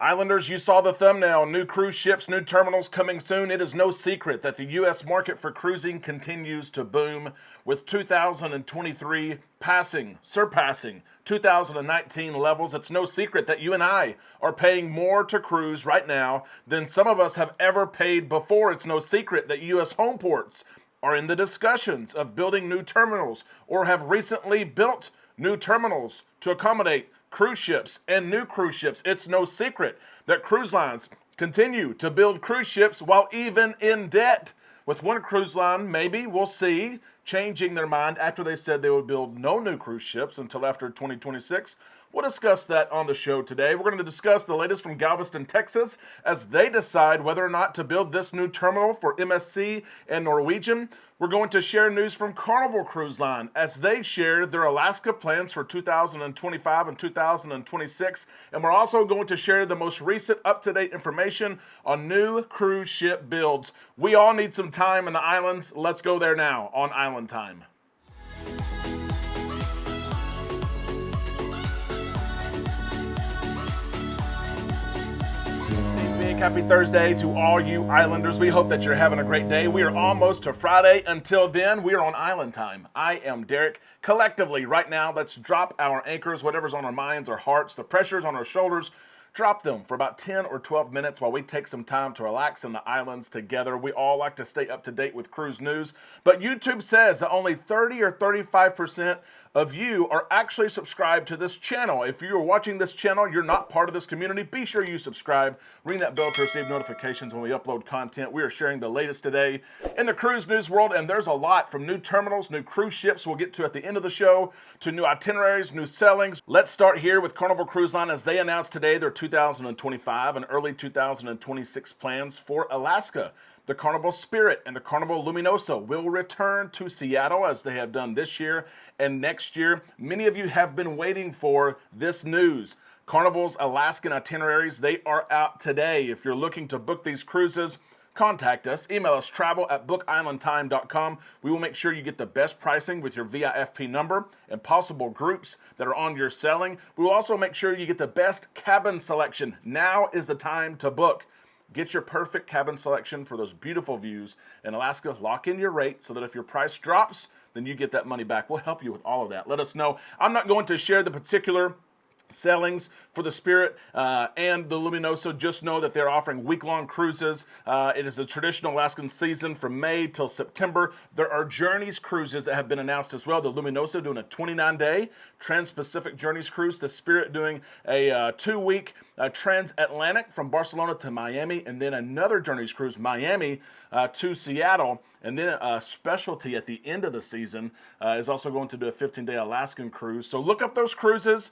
Islanders, you saw the thumbnail. New cruise ships, new terminals coming soon. It is no secret that the U.S. market for cruising continues to boom, with 2023 surpassing 2019 levels. It's no secret that you and I are paying more to cruise right now than some of us have ever paid before. It's no secret that U.S. home ports are in the discussions of building new terminals or have recently built new terminals to accommodate cruise ships and new cruise ships. It's no secret that cruise lines continue to build cruise ships while even in debt. With one cruise line, maybe we'll see, changing their mind after they said they would build no new cruise ships until after 2026. We'll discuss that on the show today. We're going to discuss the latest from Galveston, Texas, as they decide whether or not to build this new terminal for MSC and Norwegian. We're going to share news from Carnival Cruise Line as they share their Alaska plans for 2025 and 2026. And we're also going to share the most recent up-to-date information on new cruise ship builds. We all need some time in the islands. Let's go there now on Island Time. Happy Thursday to all you Islanders. We hope that you're having a great day. We are almost to Friday. Until then, we are on Island Time. I am Derek. Collectively, right now, let's drop our anchors, whatever's on our minds or hearts, the pressures on our shoulders. Drop them for about 10 or 12 minutes while we take some time to relax in the islands together. We all like to stay up to date with cruise news, but YouTube says that only 30 or 35% of you are actually subscribed to this channel. If you're watching this channel, you're not part of this community, be sure you subscribe. Ring that bell to receive notifications when we upload content. We are sharing the latest today in the cruise news world, and there's a lot from new terminals, new cruise ships we'll get to at the end of the show, to new itineraries, new sailings. Let's start here with Carnival Cruise Line as they announced today their 2025 and early 2026 plans for Alaska. The Carnival Spirit and the Carnival Luminosa will return to Seattle as they have done this year and next year. Many of you have been waiting for this news. Carnival's Alaskan itineraries, they are out today. If you're looking to book these cruises, contact us. Email us travel@bookislandtime.com. We will make sure you get the best pricing with your VIFP number and possible groups that are on your sailing. We will also make sure you get the best cabin selection. Now is the time to book. Get your perfect cabin selection for those beautiful views in Alaska. Lock in your rate so that if your price drops, then you get that money back. We'll help you with all of that. Let us know. I'm not going to share the particular sailings for the Spirit and the Luminosa. Just know that they're offering week-long cruises. It is the traditional Alaskan season from May till September. There are Journeys cruises that have been announced as well. The Luminosa doing a 29-day Trans-Pacific Journeys cruise. The Spirit doing a 2-week transatlantic from Barcelona to Miami, and then another Journeys cruise, Miami to Seattle. And then a specialty at the end of the season is also going to do a 15-day Alaskan cruise. So look up those cruises.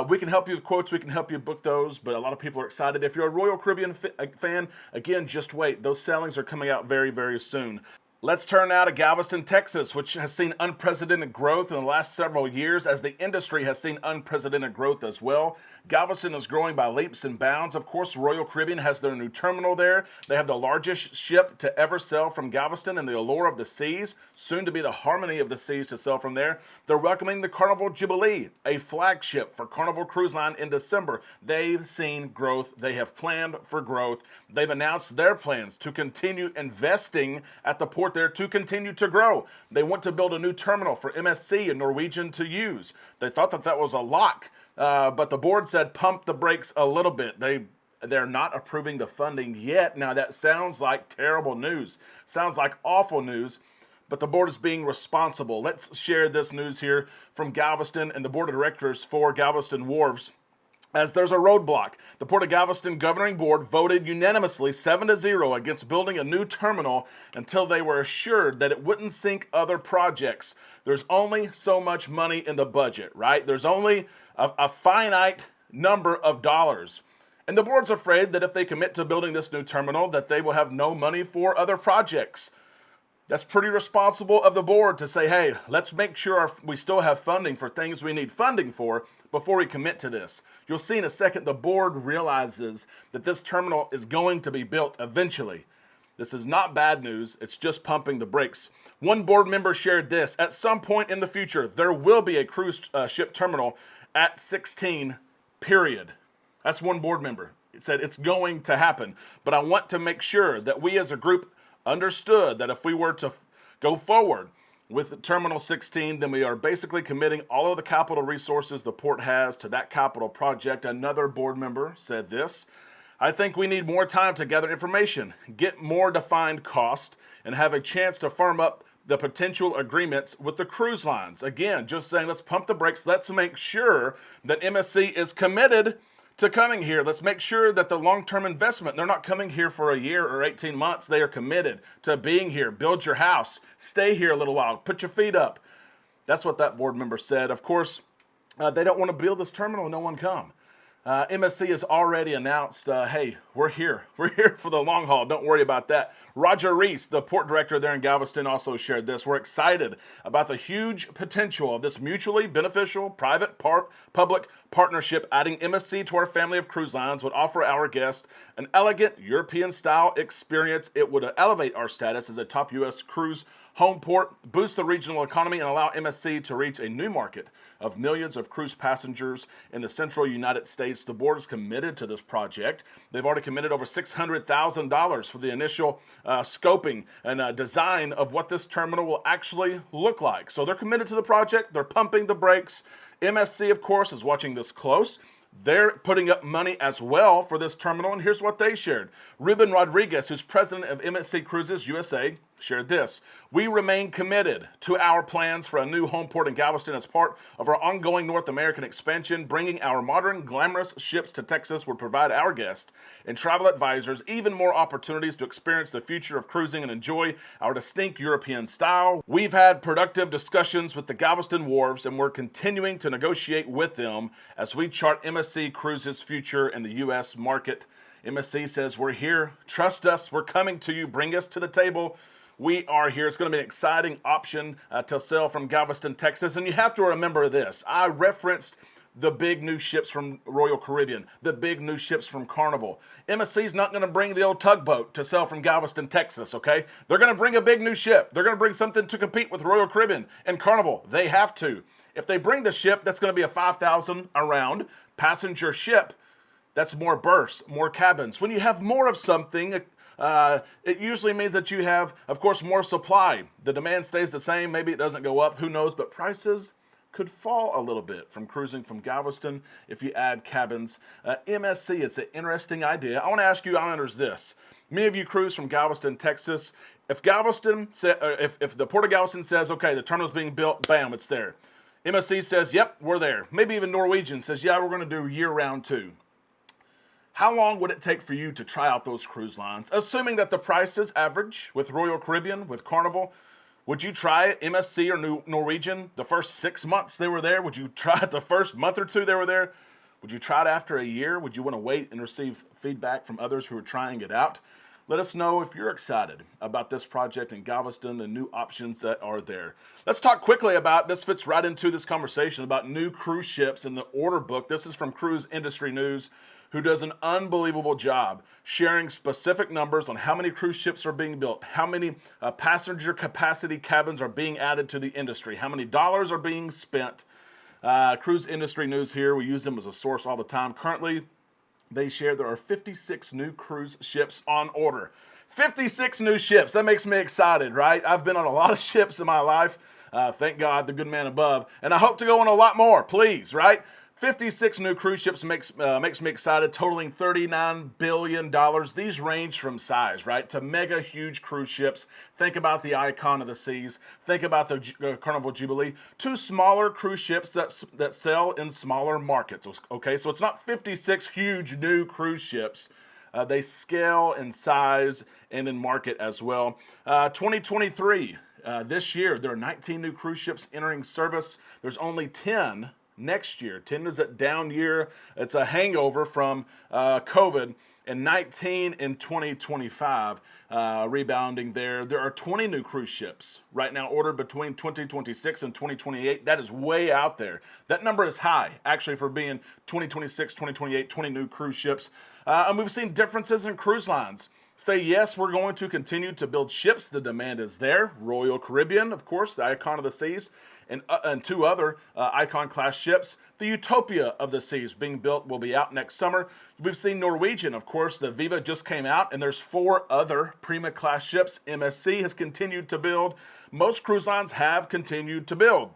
We can help you with quotes. We can help you book those. But a lot of people are excited. If you're a Royal Caribbean fan, again, just wait. Those sailings are coming out very, very soon. Let's turn now to Galveston, Texas, which has seen unprecedented growth in the last several years as the industry has seen unprecedented growth as well. Galveston is growing by leaps and bounds. Of course, Royal Caribbean has their new terminal there. They have the largest ship to ever sail from Galveston in the Allure of the Seas, soon to be the Harmony of the Seas to sail from there. They're welcoming the Carnival Jubilee, a flagship for Carnival Cruise Line in December. They've seen growth. They have planned for growth. They've announced their plans to continue investing at the port there to continue to grow. They want to build a new terminal for MSC and Norwegian to use. They thought that that was a lock, but the board said pump the brakes a little bit. They're not approving the funding yet. Now that sounds like terrible news. Sounds like awful news. But the board is being responsible. Let's share this news here from Galveston and the board of directors for Galveston Wharves. As there's a roadblock, the Port of Galveston Governing Board voted unanimously 7-0 against building a new terminal until they were assured that it wouldn't sink other projects. There's only so much money in the budget, right? There's only a finite number of dollars. And the board's afraid that if they commit to building this new terminal, that they will have no money for other projects. That's pretty responsible of the board to say, hey, let's make sure we still have funding for things we need funding for before we commit to this. You'll see in a second the board realizes that this terminal is going to be built eventually. This is not bad news. It's just pumping the brakes. One board member shared this. At some point in the future, there will be a cruise ship terminal at 16, period. That's one board member. said it's going to happen. But I want to make sure that we as a group understood that if we were to go forward with Terminal 16, then we are basically committing all of the capital resources the port has to that capital project. Another board member said this: I think we need more time to gather information, get more defined cost, and have a chance to firm up the potential agreements with the cruise lines. Again, just saying, let's pump the brakes. Let's make sure that MSC is committed to coming here. Let's make sure that the long-term investment, they're not coming here for a year or 18 months. They are committed to being here. Build your house. Stay here a little while. Put your feet up. That's what that board member said. Of course, they don't want to build this terminal and no one come. MSC has already announced, hey, we're here. We're here for the long haul. Don't worry about that. Roger Reese, the port director there in Galveston, also shared this. We're excited about the huge potential of this mutually beneficial private-public partnership. Adding MSC to our family of cruise lines would offer our guests an elegant European-style experience. It would elevate our status as a top U.S. cruise home port, boost the regional economy, and allow MSC to reach a new market of millions of cruise passengers in the central United States. The board is committed to this project. They've already committed over $600,000 for the initial scoping and design of what this terminal will actually look like. So they're committed to the project. They're pumping the brakes. MSC, of course, is watching this close. They're putting up money as well for this terminal, and here's what they shared. Ruben Rodriguez, who's president of MSC Cruises USA, shared this: we remain committed to our plans for a new home port in Galveston as part of our ongoing North American expansion. Bringing our modern, glamorous ships to Texas would provide our guests and travel advisors even more opportunities to experience the future of cruising and enjoy our distinct European style. We've had productive discussions with the Galveston wharves, and we're continuing to negotiate with them as we chart MSC Cruises' future in the U.S. market. MSC says, we're here. Trust us. We're coming to you. Bring us to the table. We are here. It's going to be an exciting option to sail from Galveston, Texas. And you have to remember this. I referenced the big new ships from Royal Caribbean, the big new ships from Carnival. MSC's not going to bring the old tugboat to sail from Galveston, Texas, okay? They're going to bring a big new ship. They're going to bring something to compete with Royal Caribbean and Carnival. They have to. If they bring the ship, that's going to be a 5,000 around passenger ship. That's more berths, more cabins. When you have more of something, it usually means that you have, of course, more supply. The demand stays the same. Maybe it doesn't go up. Who knows? But prices could fall a little bit from cruising from Galveston if you add cabins. MSC, it's an interesting idea. I want to ask you Islanders this. Many of you cruise from Galveston, Texas. If the Port of Galveston says, okay, the terminal's being built, bam, it's there. MSC says, yep, we're there. Maybe even Norwegian says, yeah, we're going to do year-round too. How long would it take for you to try out those cruise lines? Assuming that the price is average with Royal Caribbean, with Carnival, would you try MSC or Norwegian the first 6 months they were there? Would you try it the first month or two they were there? Would you try it after a year? Would you want to wait and receive feedback from others who are trying it out? Let us know if you're excited about this project in Galveston and new options that are there. Let's talk quickly about, this fits right into this conversation about new cruise ships in the order book. This is from Cruise Industry News, who does an unbelievable job sharing specific numbers on how many cruise ships are being built, how many passenger capacity cabins are being added to the industry, how many dollars are being spent. Cruise Industry News here, we use them as a source all the time. Currently, they share there are 56 new cruise ships on order. 56 new ships. That makes me excited, right? I've been on a lot of ships in my life. Thank God, the good man above. And I hope to go on a lot more, please, right? 56 new cruise ships makes me excited, totaling $39 billion. These range from size, right, to mega huge cruise ships. Think about the Icon of the Seas. Think about the Carnival Jubilee. To smaller cruise ships that sell in smaller markets, okay? So it's not 56 huge new cruise ships. They scale in size and in market as well. 2023, this year, there are 19 new cruise ships entering service. There's only 10 next year. 10 is a down year. It's a hangover from COVID. And 19 in 2025, rebounding there. There are 20 new cruise ships right now ordered between 2026 and 2028. That is way out there. That number is high, actually, for being 2026, 2028, 20 new cruise ships. And we've seen differences in cruise lines. Say, yes, we're going to continue to build ships. The demand is there. Royal Caribbean, of course, the Icon of the Seas. and two other Icon-class ships. The Utopia of the Seas being built will be out next summer. We've seen Norwegian, of course. The Viva just came out, and there's 4 other Prima-class ships. MSC has continued to build. Most cruise lines have continued to build.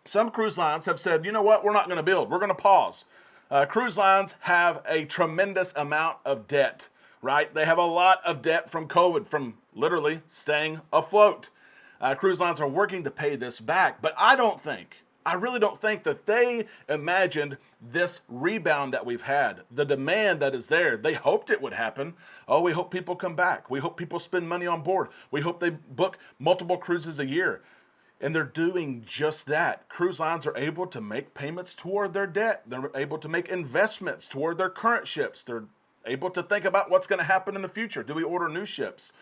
Some cruise lines have said, you know what, we're not going to build. We're going to pause. Cruise lines have a tremendous amount of debt, right? They have a lot of debt from COVID, from literally staying afloat. Cruise lines are working to pay this back, but I really don't think that they imagined this rebound that we've had, the demand that is there. They hoped it would happen. Oh, we hope people come back. We hope people spend money on board. We hope they book multiple cruises a year. And they're doing just that. Cruise lines are able to make payments toward their debt. They're able to make investments toward their current ships. They're able to think about what's going to happen in the future. Do we order new ships?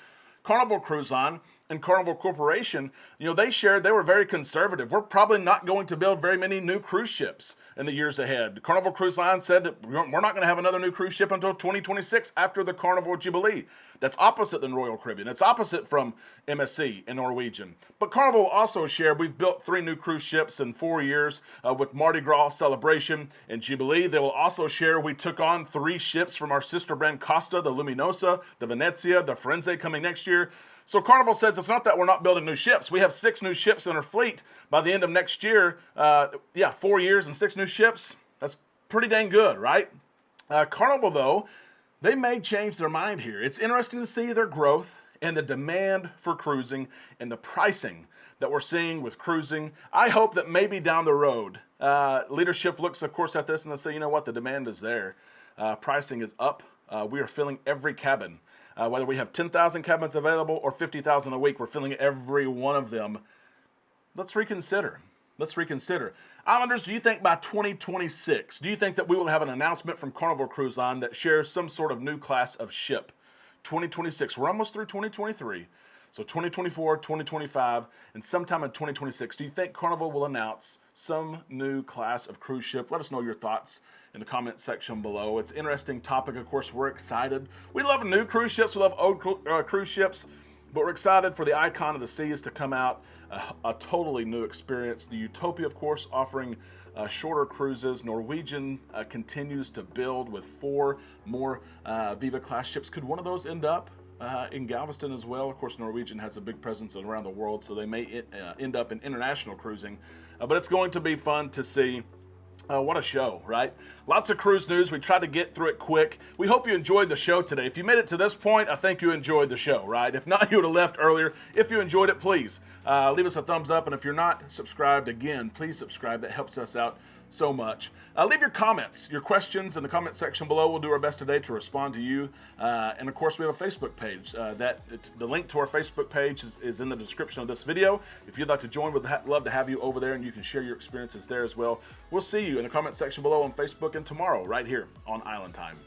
Carnival Cruise Line and Carnival Corporation, they shared they were very conservative. We're probably not going to build very many new cruise ships in the years ahead. Carnival Cruise Line said that we're not going to have another new cruise ship until 2026 after the Carnival Jubilee. That's opposite than Royal Caribbean. It's opposite from MSC and Norwegian. But Carnival also shared we've built 3 new cruise ships in 4 years with Mardi Gras Celebration and Jubilee. They will also share we took on 3 ships from our sister brand Costa, the Luminosa, the Venezia, the Firenze coming next year. So Carnival says it's not that we're not building new ships. We have 6 new ships in our fleet by the end of next year. 4 years and 6 new ships. That's pretty dang good, right? Carnival, though, they may change their mind here. It's interesting to see their growth and the demand for cruising and the pricing that we're seeing with cruising. I hope that maybe down the road, leadership looks, of course, at this and they say, you know what, the demand is there. Pricing is up. We are filling every cabin. Whether we have 10,000 cabins available or 50,000 a week, we're filling every one of them. Let's reconsider. Islanders, do you think by 2026, do you think that we will have an announcement from Carnival Cruise Line that shares some sort of new class of ship? 2026, we're almost through 2023. So 2024, 2025, and sometime in 2026, do you think Carnival will announce some new class of cruise ship? Let us know your thoughts in the comment section below. It's an interesting topic. Of course, we're excited. We love new cruise ships. We love old cruise ships. But we're excited for the Icon of the Seas to come out, a totally new experience. The Utopia, of course, offering shorter cruises. Norwegian continues to build with 4 more Viva-class ships. Could one of those end up in Galveston as well? Of course, Norwegian has a big presence around the world, so they may end up in international cruising. But it's going to be fun to see. What a show, right? Lots of cruise news. We tried to get through it quick. We hope you enjoyed the show today. If you made it to this point, I think you enjoyed the show, right? If not, you would have left earlier. If you enjoyed it, please leave us a thumbs up. And if you're not subscribed, again, please subscribe. That helps us out so much. Leave your comments, your questions in the comment section below. We'll do our best today to respond to you. And of course, we have a Facebook page. The link to our Facebook page is in the description of this video. If you'd like to join, we'd love to have you over there, and you can share your experiences there as well. We'll see you in the comment section below on Facebook and tomorrow right here on Island Time.